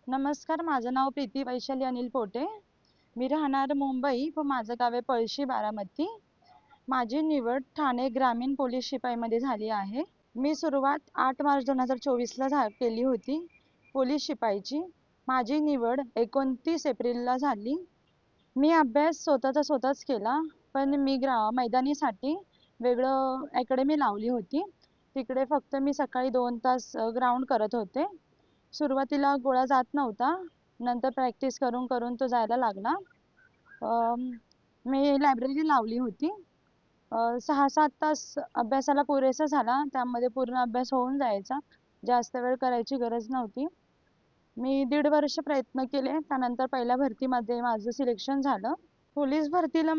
नमस्कार, माझं नाव प्रीती वैशाली अनिल पोटे. मी राहणार मुंबई व माझं गाव आहे पळशी बारामती. माझी निवड ठाणे ग्रामीण पोलीस शिपाईमध्ये झाली आहे. मी सुरुवात 8 मार्च 2024ला केली होती पोलीस शिपाईची. माझी निवड 29 एप्रिलला झाली. मी अभ्यास स्वतःचा स्वतःच केला, पण मी मैदानीसाठी वेगळं अकॅडमी लावली होती. तिकडे फक्त मी सकाळी 2 तास ग्राउंड करत होते. सुरुवातीला गोळा जात नव्हता, नंतर प्रॅक्टिस करून करून तो जायला लागला. मी लायब्ररी लावली होती. 6-7 तास अभ्यासाला पुरेसा झाला, त्यामध्ये पूर्ण अभ्यास होऊन जायचा. जास्त वेळ करायची गरज नव्हती. मी 1.5 वर्ष प्रयत्न केले, त्यानंतर पहिल्या भरतीमध्ये माझं सिलेक्शन झालं. पोलीस भरतीला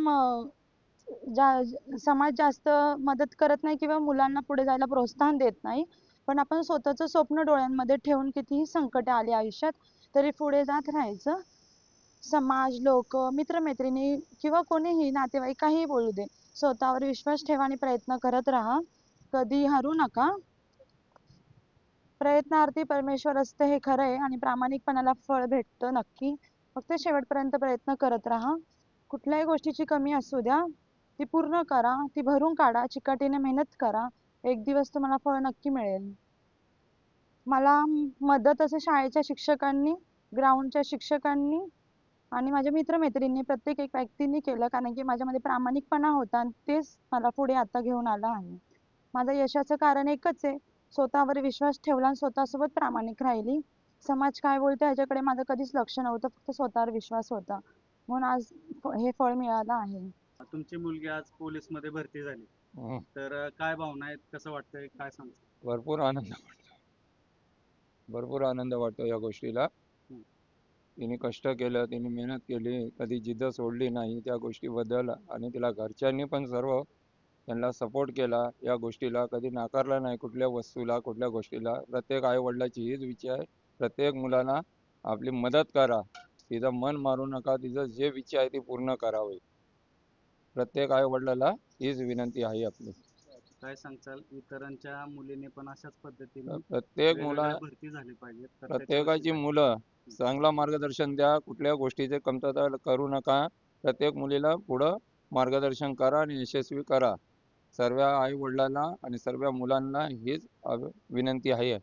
समाज जास्त मदत करत नाही किंवा मुलांना पुढे जायला प्रोत्साहन देत नाही, पण आपण स्वतःचं स्वप्न डोळ्यांमध्ये ठेवून कितीही संकटे आली आयुष्यात तरी पुढे जात राहायचं. समाज, लोक, मित्रमैत्रिणी किंवा कोणीही नातेवाईक काहीही बोलू दे, स्वतःवर विश्वास ठेवा आणि प्रयत्न करत राहा. कधी हरू नका. प्रयत्नार्थी परमेश्वर असते हे खरं आहे आणि प्रामाणिकपणाला फळ भेटतं नक्की. फक्त शेवटपर्यंत प्रयत्न करत राहा. कुठल्याही गोष्टीची कमी असू द्या, ती पूर्ण करा, ती भरून काढा, चिकाटीने मेहनत करा. एक दिवस तुम्हाला फळ नक्की मिळेल. मला मदत असं शाळेच्या शिक्षकांनी, ग्राउंडच्या शिक्षकांनी आणि माझ्या मित्रमैत्रिणींनी, प्रत्येक एक व्यक्तींनी केलं, कारण की माझ्यामध्ये प्रामाणिकपणा होता आणि तेच मला पुढे आता घेऊन आलं आहे. माझं यशाचं कारण एकच आहे, स्वतःवर विश्वास ठेवला आणि स्वतःसोबत प्रामाणिक राहिली. समाज काय बोलतो ह्याच्याकडे माझं कधीच लक्ष नव्हतं, फक्त स्वतःवर विश्वास होता, म्हणून आज हे फळ मिळालं आहे. तुमची मुलगी आज पोलीस मध्ये भरती झाली, तर काय भावना आहेत, कसं वाटतंय, काय सांगता? भरपूर आनंद वाटतो या गोष्टीला. हं. तिने कष्ट केलं, तिने मेहनत केली, कधी जिद्द सोडली नाही त्या गोष्टीबद्दल, आणि तिला घरच्यांनी पण सर्व त्यांना सपोर्ट केला या गोष्टीला, कधी नाकारला नाही कुठल्या वस्तूला, कुठल्या गोष्टीला. प्रत्येक आई वडिलाची हीच इच्छा आहे, प्रत्येक मुलांना आपली मदत करा, तिचं मन मारू नका, तिचं जे इच्छा आहे ती पूर्ण करावी. प्रत्येक आई वडिलाला हीच विनंती आहे आपली. काय सांगचाल, इतरांच्या मुलीने पण अशाच पद्धतीने प्रत्येक मुला वेगवेगळ्या भरती झाली पाहिजेत, प्रत्येकाची मुलं चांगला मार्गदर्शन द्या, कुठल्या गोष्टीचे कमतरता करू नका. प्रत्येक मुलीला पुढं मार्गदर्शन करा आणि यशस्वी करा. सर्व आई वडिलांना आणि सर्व मुलांना हीच विनंती आहे.